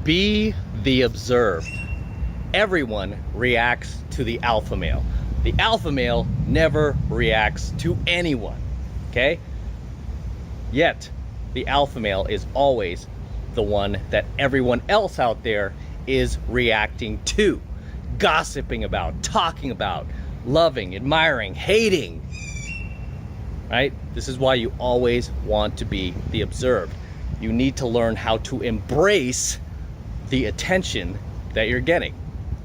Be the observed. Everyone reacts to the alpha male. The alpha male never reacts to anyone, okay? Yet, the alpha male is always the one that everyone else out there is reacting to, gossiping about, talking about, loving, admiring, hating, right? This is why you always want to be the observed. You need to learn how to embrace the attention that you're getting.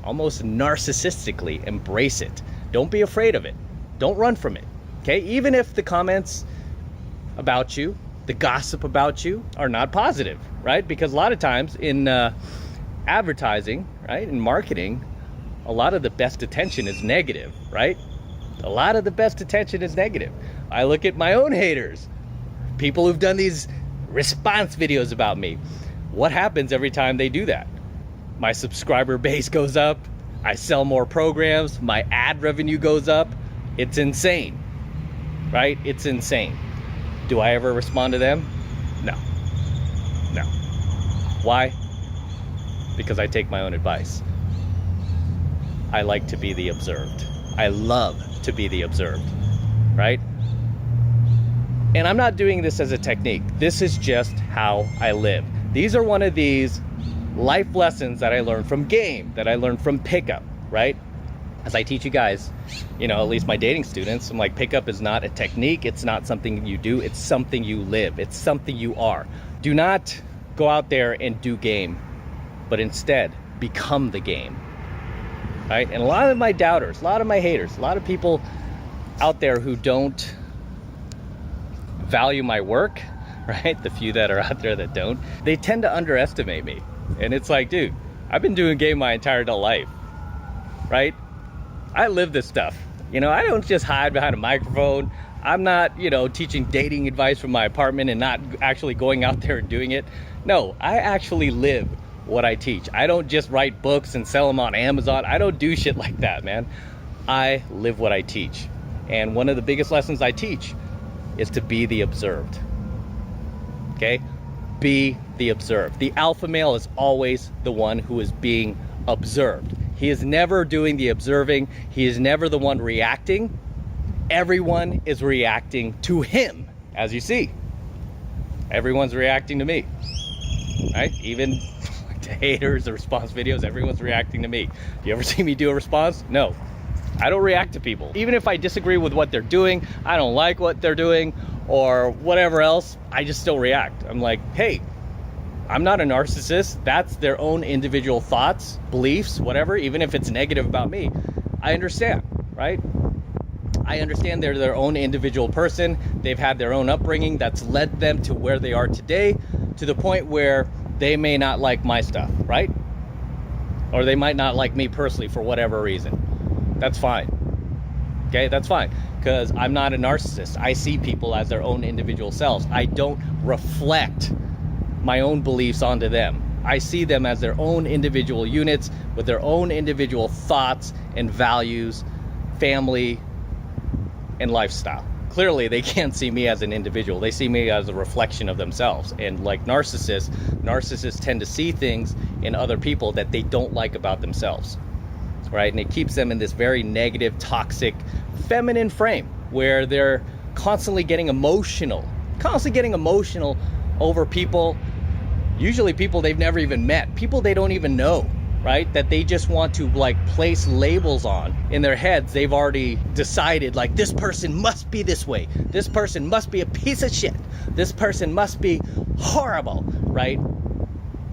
Almost narcissistically embrace it. Don't be afraid of it. Don't run from it, okay? Even if the comments about you, the gossip about you are not positive, right? Because a lot of times in advertising, right, in marketing, a lot of the best attention is negative, right? A lot of the best attention is negative. I look at my own haters, people who've done these response videos about me. What happens every time they do that? My subscriber base goes up, I sell more programs, my ad revenue goes up. It's insane, right? It's insane. Do I ever respond to them? No. No. Why? Because I take my own advice. I like to be the observed. I love to be the observed, right? And I'm not doing this as a technique. This is just how I live. These are one of these life lessons that I learned from game, that I learned from pickup, right? As I teach you guys, you know, at least my dating students, I'm like, pickup is not a technique. It's not something you do. It's something you live. It's something you are. Do not go out there and do game, but instead become the game, right? And a lot of my doubters, a lot of my haters, a lot of people out there who don't value my work, right? The few that are out there that don't, they tend to underestimate me. And it's like, dude, I've been doing game my entire adult life, right? I live this stuff. You know, I don't just hide behind a microphone. I'm not, you know, teaching dating advice from my apartment and not actually going out there and doing it. No, I actually live what I teach. I don't just write books and sell them on Amazon. I don't do shit like that, man. I live what I teach. And one of the biggest lessons I teach is to be the observed, okay? Be the observed. The alpha male is always the one who is being observed. He is never doing the observing. He is never the one reacting. Everyone is reacting to him, as you see. Everyone's reacting to me, right? Even to haters, the response videos, everyone's reacting to me. Do you ever see me do a response? No, I don't react to people. Even if I disagree with what they're doing, I don't like what they're doing, or whatever else, I just still react. I'm like, hey, I'm not a narcissist. That's their own individual thoughts, beliefs, whatever, even if it's negative about me. I understand, right? I understand they're their own individual person. They've had their own upbringing that's led them to where they are today, to the point where they may not like my stuff, right? Or they might not like me personally for whatever reason. That's fine. Okay, that's fine. Because I'm not a narcissist. I see people as their own individual selves. I don't reflect my own beliefs onto them. I see them as their own individual units with their own individual thoughts and values, family, and lifestyle. Clearly, they can't see me as an individual. They see me as a reflection of themselves. And like narcissists tend to see things in other people that they don't like about themselves, right? And it keeps them in this very negative, toxic, feminine frame where they're constantly getting emotional over people, usually people they've never even met, people they don't even know, right? That they just want to like place labels on in their heads. They've already decided like, this person must be this way. This person must be a piece of shit. This person must be horrible, right?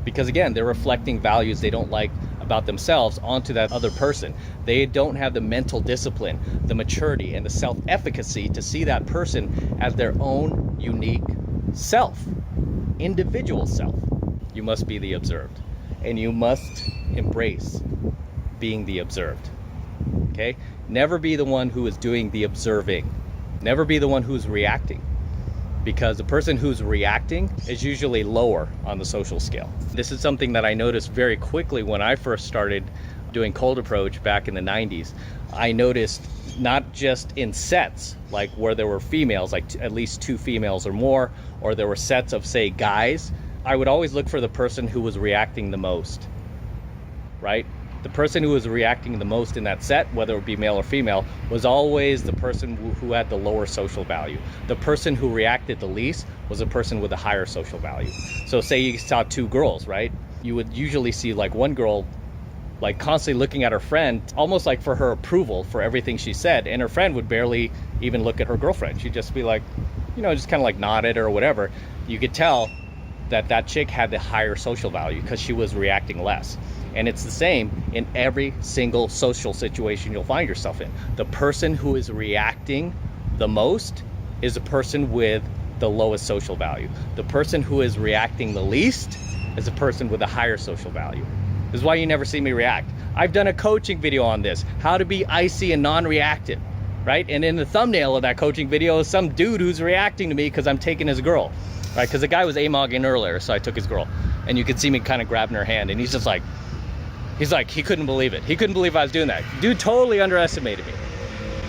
Because again, they're reflecting values they don't like about themselves onto that other person. They don't have the mental discipline, the maturity, and the self-efficacy to see that person as their own unique self, individual self. You must be the observed, and you must embrace being the observed, okay? Never be the one who is doing the observing. Never be the one who's reacting, because the person who's reacting is usually lower on the social scale. This is something that I noticed very quickly when I first started doing cold approach back in the 90s. I noticed not just in sets, like where there were females, like at least 2 females or more, or there were sets of, say, guys, I would always look for the person who was reacting the most, right? The person who was reacting the most in that set, whether it be male or female, was always the person who had the lower social value. The person who reacted the least was a person with a higher social value. So say you saw two girls, right? You would usually see like one girl like constantly looking at her friend, almost like for her approval for everything she said, and her friend would barely even look at her girlfriend. She'd just be like, you know, just kind of like nod at her or whatever. You could tell that that chick had the higher social value because she was reacting less. And it's the same in every single social situation you'll find yourself in. The person who is reacting the most is the person with the lowest social value. The person who is reacting the least is a person with a higher social value. This is why you never see me react. I've done a coaching video on this, how to be icy and non-reactive, right? And in the thumbnail of that coaching video is some dude who's reacting to me because I'm taking his girl, right? Because the guy was amogging earlier, so I took his girl. And you could see me kind of grabbing her hand, and he's just like, he couldn't believe it. He couldn't believe I was doing that. Dude totally underestimated me.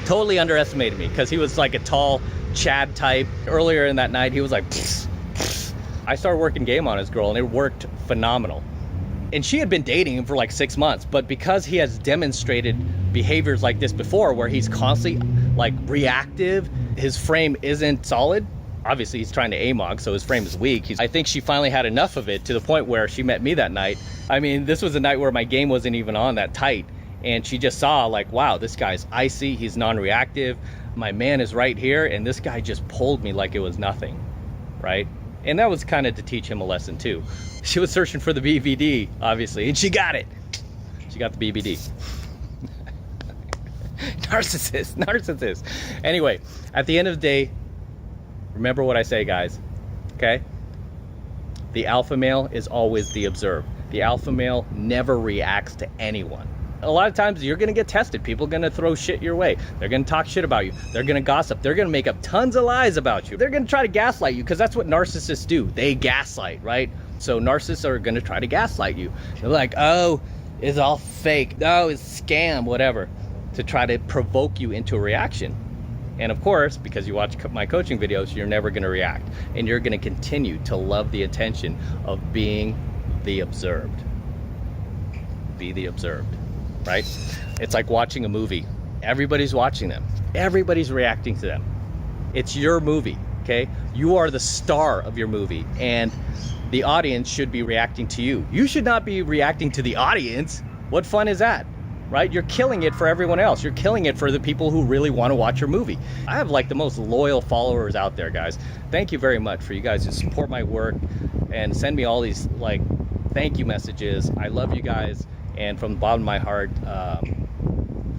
Totally underestimated me because he was like a tall Chad type. Earlier in that night, he was like, pfft, pfft. I started working game on his girl, and it worked phenomenal. And she had been dating him for like 6 months, but because he has demonstrated behaviors like this before, where he's constantly like reactive, his frame isn't solid. Obviously he's trying to amog, so his frame is weak. I think she finally had enough of it to the point where she met me that night. I mean, this was a night where my game wasn't even on that tight, and she just saw like, wow, this guy's icy, he's non-reactive, my man is right here, and this guy just pulled me like it was nothing, right? And that was kind of to teach him a lesson too. She was searching for the BVD, obviously, and she got it. She got the BVD. Narcissist. Anyway, at the end of the day, remember what I say, guys, okay? The alpha male is always the observed. The alpha male never reacts to anyone. A lot of times you're gonna get tested. People are gonna throw shit your way. They're gonna talk shit about you. They're gonna gossip. They're gonna make up tons of lies about you. They're gonna try to gaslight you because that's what narcissists do. They gaslight, right? So narcissists are gonna try to gaslight you. They're like, oh, it's all fake. Oh, it's scam, whatever, to try to provoke you into a reaction. And of course, because you watch my coaching videos, you're never gonna react. And you're gonna continue to love the attention of being the observed. Be the observed. Right? It's like watching a movie. Everybody's watching them. Everybody's reacting to them. It's your movie, okay? You are the star of your movie, and the audience should be reacting to you. You should not be reacting to the audience. What fun is that? Right? You're killing it for everyone else. You're killing it for the people who really want to watch your movie. I have like the most loyal followers out there, guys. Thank you very much for you guys who support my work and send me all these like thank you messages. I love you guys. And from the bottom of my heart,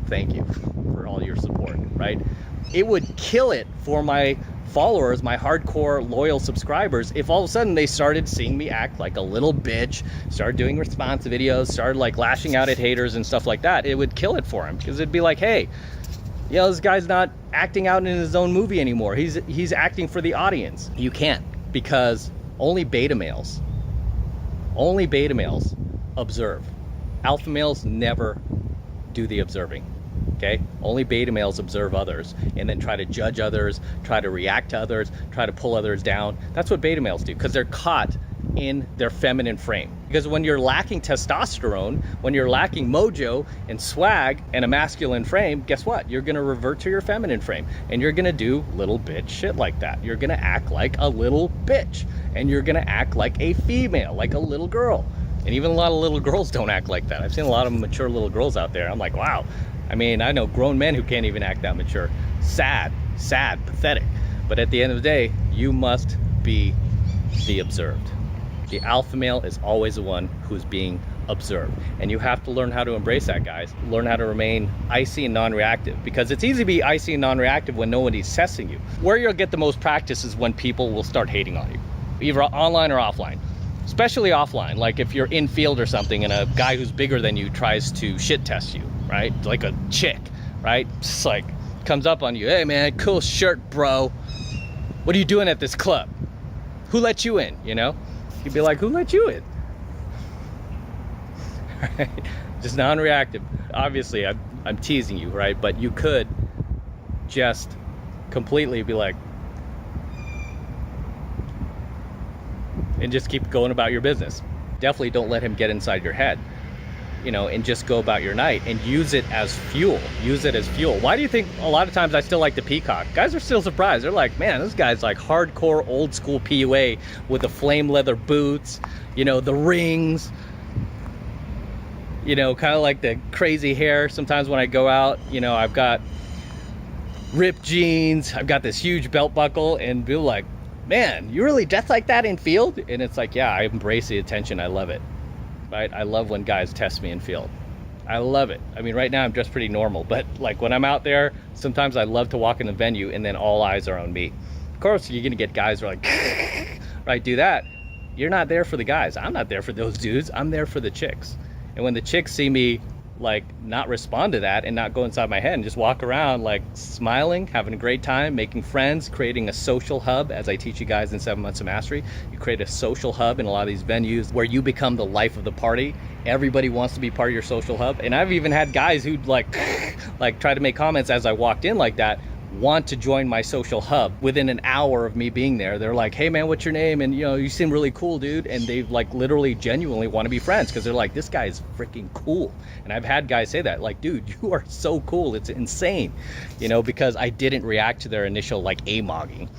thank you for all your support, right? It would kill it for my followers, my hardcore loyal subscribers, if all of a sudden they started seeing me act like a little bitch, started doing response videos, started like lashing out at haters and stuff like that. It would kill it for him because it'd be like, hey, you know, this guy's not acting out in his own movie anymore. He's acting for the audience. You can't, because only beta males observe. Alpha males never do the observing, okay? Only beta males observe others and then try to judge others, try to react to others, try to pull others down. That's what beta males do because they're caught in their feminine frame. Because when you're lacking testosterone, when you're lacking mojo and swag and a masculine frame, guess what? You're gonna revert to your feminine frame and you're gonna do little bitch shit like that. You're gonna act like a little bitch and you're gonna act like a female, like a little girl. And even a lot of little girls don't act like that. I've seen a lot of mature little girls out there. I'm like, wow. I mean, I know grown men who can't even act that mature. Sad, pathetic. But at the end of the day, you must be the observed. The alpha male is always the one who's being observed. And you have to learn how to embrace that, guys. Learn how to remain icy and non-reactive, because it's easy to be icy and non-reactive when nobody's testing you. Where you'll get the most practice is when people will start hating on you, either online or offline. Especially offline, like if you're in field or something and a guy who's bigger than you tries to shit test you, right? Like a chick, right? Just like comes up on you, hey man, cool shirt, bro. What are you doing at this club? Who let you in, you know? You'd be like, who let you in? Right? Just non-reactive. Obviously, I'm teasing you, right? But you could just completely be like, and just keep going about your business. Definitely don't let him get inside your head, you know, and just go about your night and use it as fuel. Use it as fuel. Why do you think a lot of times I still like to peacock? Guys are still surprised. They're like, man, this guy's like hardcore old school PUA with the flame leather boots, you know, the rings, you know, kind of like the crazy hair. Sometimes when I go out, you know, I've got ripped jeans, I've got this huge belt buckle, and people like, man, you really dress like that in field? And it's like, yeah, I embrace the attention. I love it. Right? I love when guys test me in field. I love it. I mean, right now I'm dressed pretty normal, but like when I'm out there, sometimes I love to walk in the venue and then all eyes are on me. Of course, you're gonna get guys who are like, right, do that. You're not there for the guys. I'm not there for those dudes. I'm there for the chicks. And when the chicks see me like not respond to that and not go inside my head and just walk around like smiling, having a great time, making friends, creating a social hub, as I teach you guys in 7 Months of Mastery, you create a social hub in a lot of these venues where you become the life of the party. Everybody wants to be part of your social hub. And I've even had guys who'd like try to make comments as I walked in like that, want to join my social hub within an hour of me being there. They're like, hey man, what's your name? And you know, you seem really cool, dude. And they like literally genuinely want to be friends because they're like, this guy is freaking cool. And I've had guys say that, like, dude, you are so cool. It's insane, you know, because I didn't react to their initial like Amogging,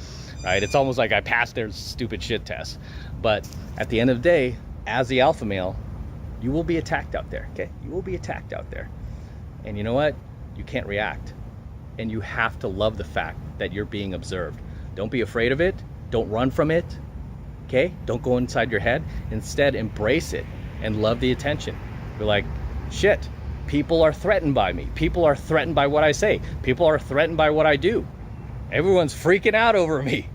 right? It's almost like I passed their stupid shit test. But at the end of the day, as the alpha male, you will be attacked out there, okay? You will be attacked out there. And you know what? You can't react. And you have to love the fact that you're being observed. Don't be afraid of it. Don't run from it, okay? Don't go inside your head. Instead, embrace it and love the attention. You're like, shit, people are threatened by me. People are threatened by what I say. People are threatened by what I do. Everyone's freaking out over me.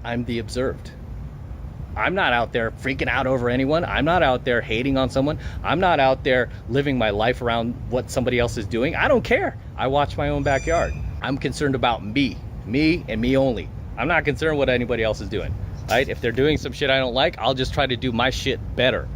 I'm the observed. I'm not out there freaking out over anyone. I'm not out there hating on someone. I'm not out there living my life around what somebody else is doing. I don't care. I watch my own backyard. I'm concerned about me and me only. I'm not concerned what anybody else is doing, right? If they're doing some shit I don't like, I'll just try to do my shit better,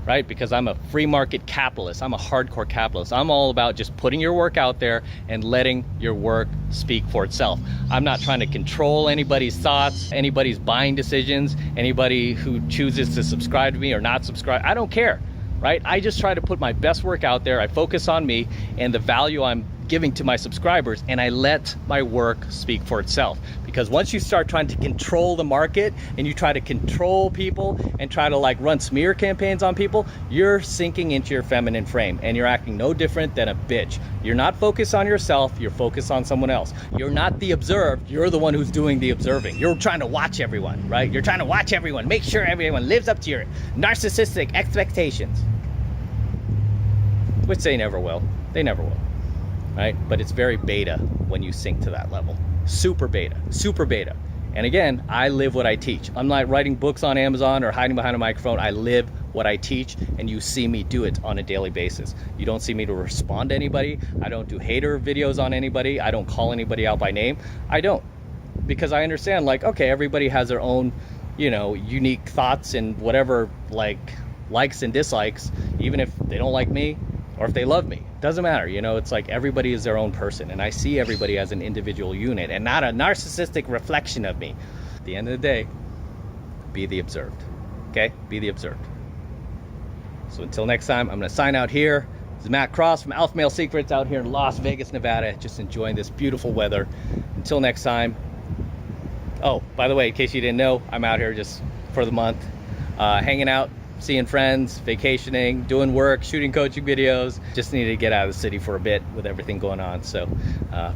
right? Because I'm a free market capitalist. I'm a hardcore capitalist. I'm all about just putting your work out there and letting your work speak for itself. I'm not trying to control anybody's thoughts, anybody's buying decisions, anybody who chooses to subscribe to me or not subscribe. I don't care, right? I just try to put my best work out there. I focus on me and the value I'm giving to my subscribers, and I let my work speak for itself. Because once you start trying to control the market and you try to control people and try to like run smear campaigns on people, you're sinking into your feminine frame and you're acting no different than a bitch. You're not focused on yourself, you're focused on someone else. You're not the observed, you're the one who's doing the observing. You're trying to watch everyone, right? You're trying to watch everyone, make sure everyone lives up to your narcissistic expectations. Which they never will. They never will. Right? But it's very beta when you sink to that level. Super beta, super beta. And again, I live what I teach. I'm not writing books on Amazon or hiding behind a microphone. I live what I teach, and you see me do it on a daily basis. You don't see me to respond to anybody. I don't do hater videos on anybody. I don't call anybody out by name. I don't, because I understand, like, okay, everybody has their own, you know, unique thoughts and whatever, like, likes and dislikes, even if they don't like me or if they love me. Doesn't matter, you know, it's like everybody is their own person, and I see everybody as an individual unit and not a narcissistic reflection of me. At the end of the day, be the observed, okay? Be the observed. So until next time, I'm gonna sign out here. This is Matt Cross from AlphaMaleSecrets out here in Las Vegas, Nevada, just enjoying this beautiful weather. Until next time. Oh, by the way, in case you didn't know, I'm out here just for the month, hanging out, seeing friends, vacationing, doing work, shooting coaching videos. Just needed to get out of the city for a bit with everything going on. So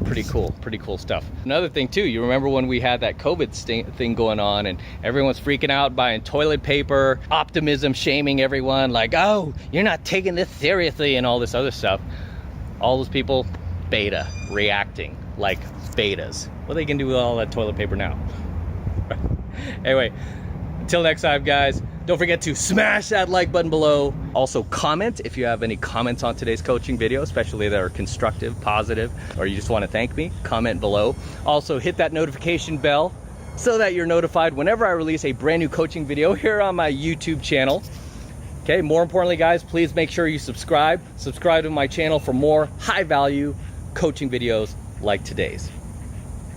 pretty cool stuff. Another thing too, you remember when we had that COVID thing going on and everyone's freaking out buying toilet paper, optimism shaming everyone, like, oh, you're not taking this seriously and all this other stuff. All those people, beta, reacting like betas. What are they gonna do with all that toilet paper now? Anyway, until next time, guys. Don't forget to smash that like button below. Also comment if you have any comments on today's coaching video, especially that are constructive, positive, or you just want to thank me, comment below. Also hit that notification bell so that you're notified whenever I release a brand new coaching video here on my YouTube channel. Okay, more importantly, guys, please make sure you subscribe. Subscribe to my channel for more high value coaching videos like today's.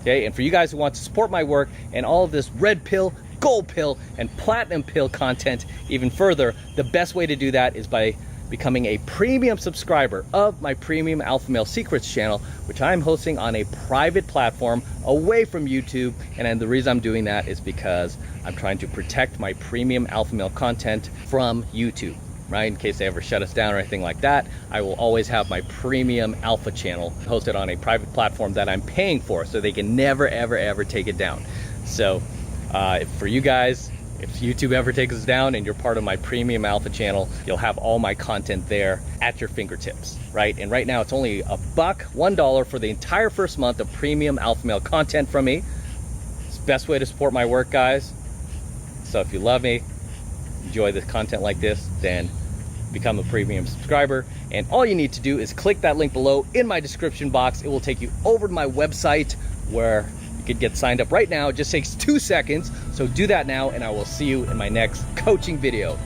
Okay, and for you guys who want to support my work and all of this red pill gold pill and platinum pill content even further, the best way to do that is by becoming a premium subscriber of my premium Alpha Male Secrets channel, which I'm hosting on a private platform away from YouTube. And the reason I'm doing that is because I'm trying to protect my premium Alpha Male content from YouTube, right? In case they ever shut us down or anything like that, I will always have my premium Alpha channel hosted on a private platform that I'm paying for, so they can never, ever, ever take it down. So for you guys, if YouTube ever takes us down and you're part of my premium Alpha channel, you'll have all my content there at your fingertips, right? And right now it's only $1 for the entire first month of premium Alpha Male content from me. It's the best way to support my work, guys. So if you love me, enjoy the content like this, then become a premium subscriber. And all you need to do is click that link below in my description box. It will take you over to my website where you could get signed up right now. It just takes 2 seconds. So do that now, and I will see you in my next coaching video.